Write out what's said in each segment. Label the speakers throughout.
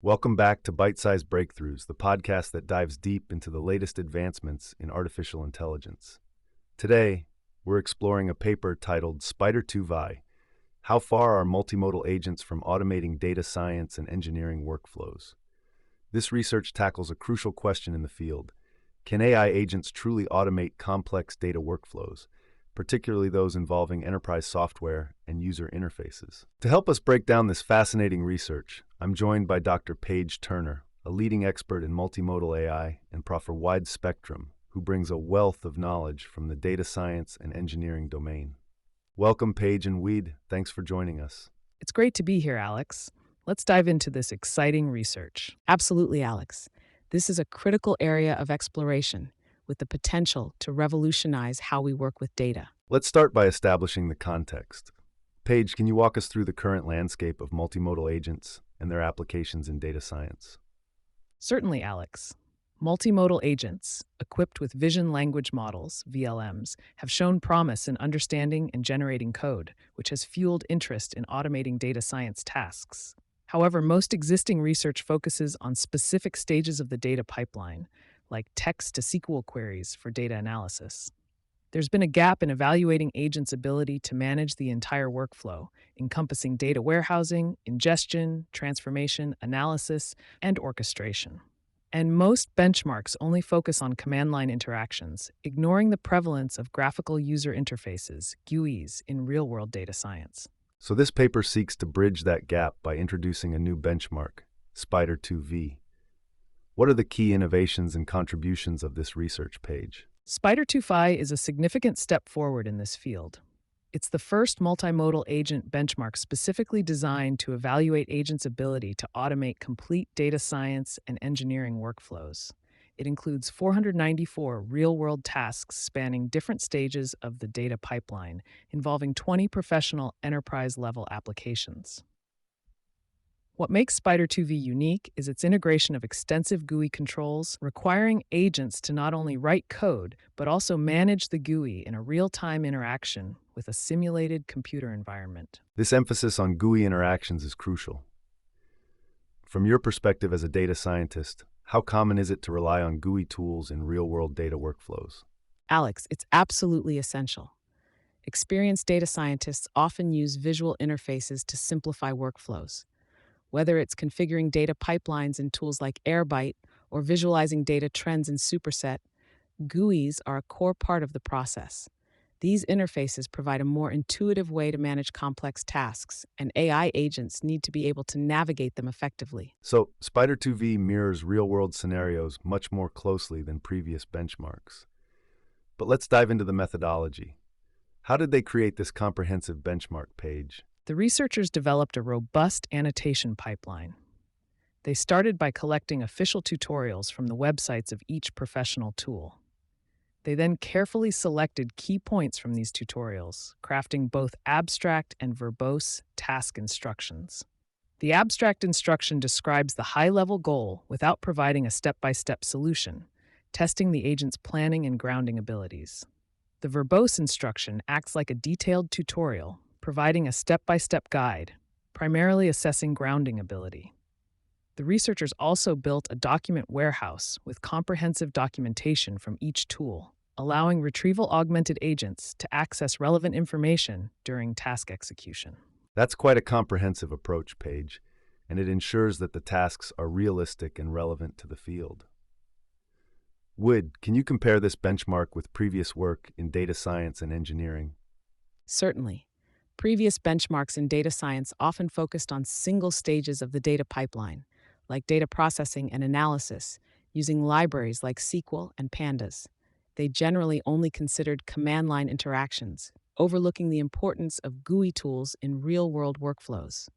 Speaker 1: Welcome back to Bite-Sized Breakthroughs, the podcast that dives deep into the latest advancements in artificial intelligence. Today, we're exploring a paper titled Spider2-V: How Far Are Multimodal Agents from Automating Data Science and Engineering Workflows? This research tackles a crucial question in the field. Can AI agents truly automate complex data workflows, particularly those involving enterprise software and user interfaces? To help us break down this fascinating research, I'm joined by Dr. Paige Turner, a leading expert in multimodal AI and Prof. Wide Spectrum, who brings a wealth of knowledge from the data science and engineering domain. Welcome, Paige and Weed. Thanks for joining us.
Speaker 2: It's great to be here, Alex. Let's dive into this exciting research.
Speaker 3: Absolutely, Alex. This is a critical area of exploration with the potential to revolutionize how we work with data.
Speaker 1: Let's start by establishing the context. Paige, can you walk us through the current landscape of multimodal agents and their applications in data science?
Speaker 2: Certainly, Alex. Multimodal agents, equipped with vision language models, VLMs, have shown promise in understanding and generating code, which has fueled interest in automating data science tasks. However, most existing research focuses on specific stages of the data pipeline, like text-to-SQL queries for data analysis. There's been a gap in evaluating agents' ability to manage the entire workflow, encompassing data warehousing, ingestion, transformation, analysis, and orchestration. And most benchmarks only focus on command line interactions, ignoring the prevalence of graphical user interfaces, GUIs, in real-world data science.
Speaker 1: So this paper seeks to bridge that gap by introducing a new benchmark, Spider2-V. What are the key innovations and contributions of this research, Paige?
Speaker 2: Spider2-V is a significant step forward in this field. It's the first multimodal agent benchmark specifically designed to evaluate agents' ability to automate complete data science and engineering workflows. It includes 494 real-world tasks spanning different stages of the data pipeline, involving 20 professional enterprise-level applications. What makes Spider2-V unique is its integration of extensive GUI controls, requiring agents to not only write code, but also manage the GUI in a real-time interaction with a simulated computer environment.
Speaker 1: This emphasis on GUI interactions is crucial. From your perspective as a data scientist, how common is it to rely on GUI tools in real-world data workflows?
Speaker 3: Alex, it's absolutely essential. Experienced data scientists often use visual interfaces to simplify workflows. Whether it's configuring data pipelines in tools like Airbyte or visualizing data trends in Superset, GUIs are a core part of the process. These interfaces provide a more intuitive way to manage complex tasks, and AI agents need to be able to navigate them effectively.
Speaker 1: So, Spider2-V mirrors real-world scenarios much more closely than previous benchmarks. But let's dive into the methodology. How did they create this comprehensive benchmark, Paige?
Speaker 2: The researchers developed a robust annotation pipeline. They started by collecting official tutorials from the websites of each professional tool. They then carefully selected key points from these tutorials, crafting both abstract and verbose task instructions. The abstract instruction describes the high-level goal without providing a step-by-step solution, testing the agent's planning and grounding abilities. The verbose instruction acts like a detailed tutorial, providing a step-by-step guide, primarily assessing grounding ability. The researchers also built a document warehouse with comprehensive documentation from each tool, allowing retrieval-augmented agents to access relevant information during task execution.
Speaker 1: That's quite a comprehensive approach, Paige, and it ensures that the tasks are realistic and relevant to the field. Wood, can you compare this benchmark with previous work in data science and engineering?
Speaker 3: Certainly. Previous benchmarks in data science often focused on single stages of the data pipeline, like data processing and analysis, using libraries like SQL and Pandas. They generally only considered command line interactions, overlooking the importance of GUI tools in real-world workflows.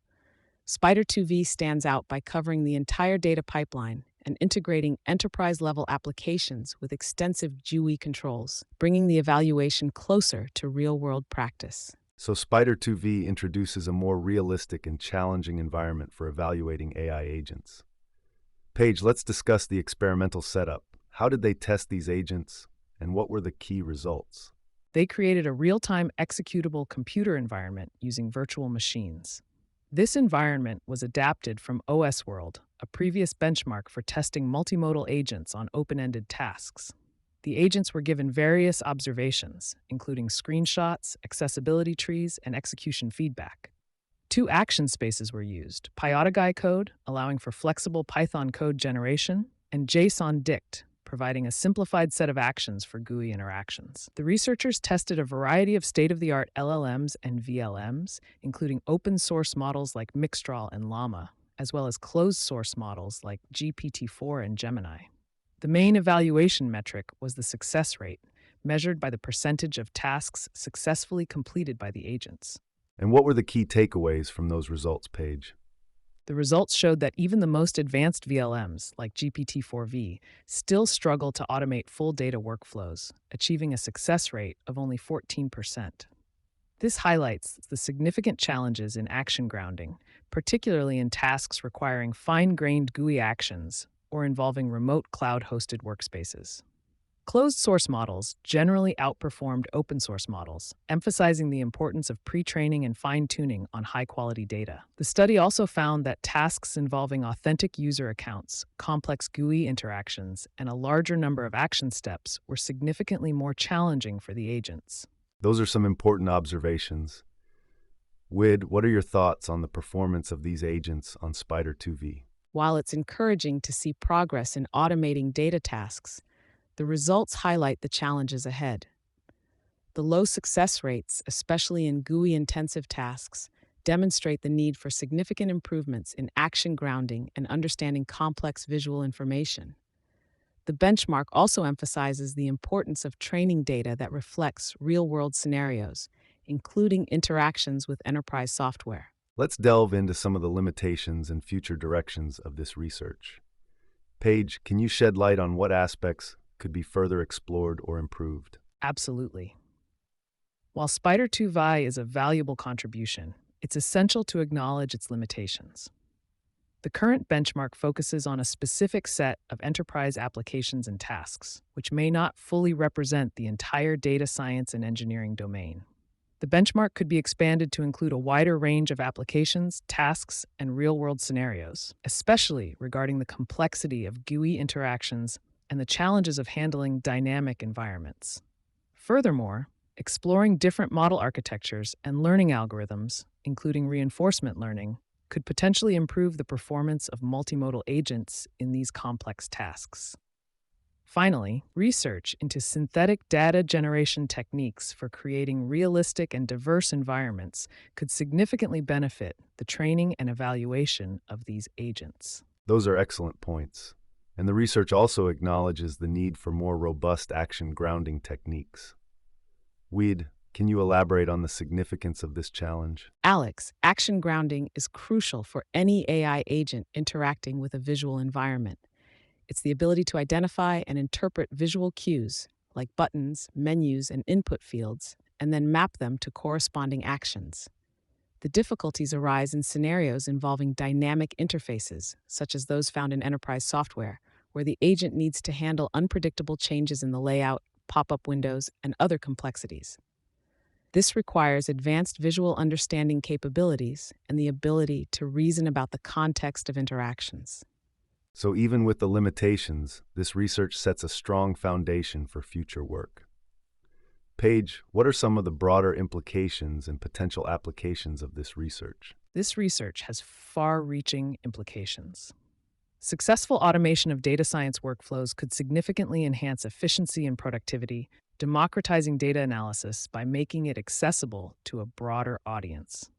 Speaker 3: Spider2-V stands out by covering the entire data pipeline and integrating enterprise-level applications with extensive GUI controls, bringing the evaluation closer to real-world practice.
Speaker 1: So Spider2-V introduces a more realistic and challenging environment for evaluating AI agents. Paige, let's discuss the experimental setup. How did they test these agents, and what were the key results?
Speaker 2: They created a real-time executable computer environment using virtual machines. This environment was adapted from OS World, a previous benchmark for testing multimodal agents on open-ended tasks. The agents were given various observations, including screenshots, accessibility trees, and execution feedback. 2 action spaces were used: Pyodigi code, allowing for flexible Python code generation, and JSON dict, providing a simplified set of actions for GUI interactions. The researchers tested a variety of state-of-the-art LLMs and VLMs, including open-source models like Mixtral and Llama, as well as closed-source models like GPT-4 and Gemini. The main evaluation metric was the success rate, measured by the percentage of tasks successfully completed by the agents.
Speaker 1: And what were the key takeaways from those results, Paige?
Speaker 2: The results showed that even the most advanced VLMs, like GPT-4V, still struggle to automate full data workflows, achieving a success rate of only 14%. This highlights the significant challenges in action grounding, particularly in tasks requiring fine-grained GUI actions or involving remote cloud-hosted workspaces. Closed-source models generally outperformed open-source models, emphasizing the importance of pre-training and fine-tuning on high-quality data. The study also found that tasks involving authentic user accounts, complex GUI interactions, and a larger number of action steps were significantly more challenging for the agents.
Speaker 1: Those are some important observations. Wid, what are your thoughts on the performance of these agents on Spider2-V?
Speaker 3: While it's encouraging to see progress in automating data tasks, the results highlight the challenges ahead. The low success rates, especially in GUI-intensive tasks, demonstrate the need for significant improvements in action grounding and understanding complex visual information. The benchmark also emphasizes the importance of training data that reflects real-world scenarios, including interactions with enterprise software.
Speaker 1: Let's delve into some of the limitations and future directions of this research. Paige, can you shed light on what aspects could be further explored or improved?
Speaker 2: Absolutely. While Spider2-V is a valuable contribution, it's essential to acknowledge its limitations. The current benchmark focuses on a specific set of enterprise applications and tasks, which may not fully represent the entire data science and engineering domain. The benchmark could be expanded to include a wider range of applications, tasks, and real-world scenarios, especially regarding the complexity of GUI interactions and the challenges of handling dynamic environments. Furthermore, exploring different model architectures and learning algorithms, including reinforcement learning, could potentially improve the performance of multimodal agents in these complex tasks. Finally, research into synthetic data generation techniques for creating realistic and diverse environments could significantly benefit the training and evaluation of these agents.
Speaker 1: Those are excellent points. And the research also acknowledges the need for more robust action grounding techniques. Weed, can you elaborate on the significance of this challenge?
Speaker 3: Alex, action grounding is crucial for any AI agent interacting with a visual environment. It's the ability to identify and interpret visual cues, like buttons, menus, and input fields, and then map them to corresponding actions. The difficulties arise in scenarios involving dynamic interfaces, such as those found in enterprise software, where the agent needs to handle unpredictable changes in the layout, pop-up windows, and other complexities. This requires advanced visual understanding capabilities and the ability to reason about the context of interactions.
Speaker 1: So even with the limitations, this research sets a strong foundation for future work. Paige, what are some of the broader implications and potential applications of this research?
Speaker 2: This research has far-reaching implications. Successful automation of data science workflows could significantly enhance efficiency and productivity, democratizing data analysis by making it accessible to a broader audience.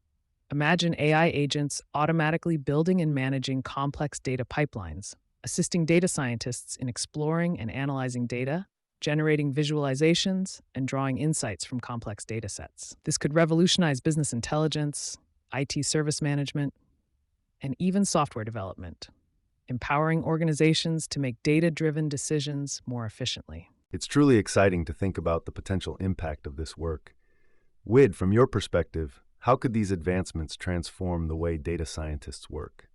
Speaker 2: Imagine AI agents automatically building and managing complex data pipelines, assisting data scientists in exploring and analyzing data, generating visualizations, and drawing insights from complex data sets. This could revolutionize business intelligence, IT service management, and even software development, empowering organizations to make data-driven decisions more efficiently.
Speaker 1: It's truly exciting to think about the potential impact of this work. Wid, from your perspective, how could these advancements transform the way data scientists work?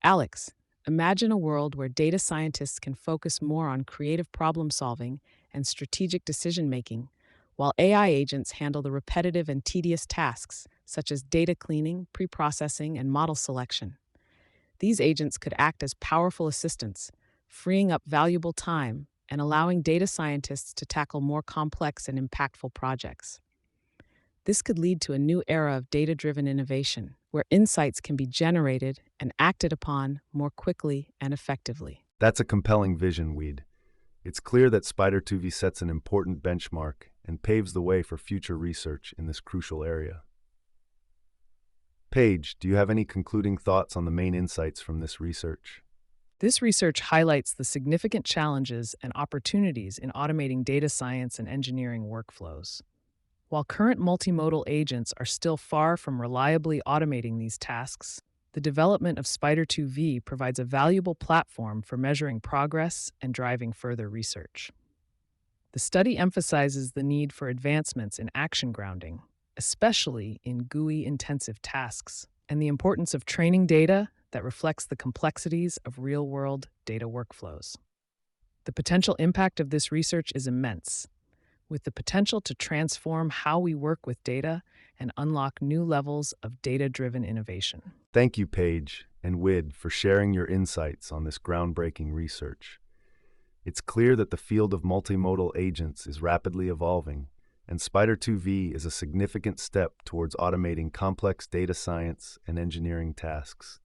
Speaker 3: Alex, imagine a world where data scientists can focus more on creative problem-solving and strategic decision-making, while AI agents handle the repetitive and tedious tasks, such as data cleaning, pre-processing, and model selection. These agents could act as powerful assistants, freeing up valuable time and allowing data scientists to tackle more complex and impactful projects. This could lead to a new era of data-driven innovation, where insights can be generated and acted upon more quickly and effectively.
Speaker 1: That's a compelling vision, Weed. It's clear that Spider2-V sets an important benchmark and paves the way for future research in this crucial area. Paige, do you have any concluding thoughts on the main insights from this research?
Speaker 2: This research highlights the significant challenges and opportunities in automating data science and engineering workflows. While current multimodal agents are still far from reliably automating these tasks, the development of Spider2-V provides a valuable platform for measuring progress and driving further research. The study emphasizes the need for advancements in action grounding, especially in GUI-intensive tasks, and the importance of training data that reflects the complexities of real-world data workflows. The potential impact of this research is immense, with the potential to transform how we work with data and unlock new levels of data-driven innovation.
Speaker 1: Thank you, Paige and Wid, for sharing your insights on this groundbreaking research. It's clear that the field of multimodal agents is rapidly evolving, and Spider2-V is a significant step towards automating complex data science and engineering tasks.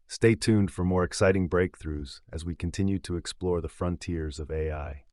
Speaker 1: Stay tuned for more exciting breakthroughs as we continue to explore the frontiers of AI.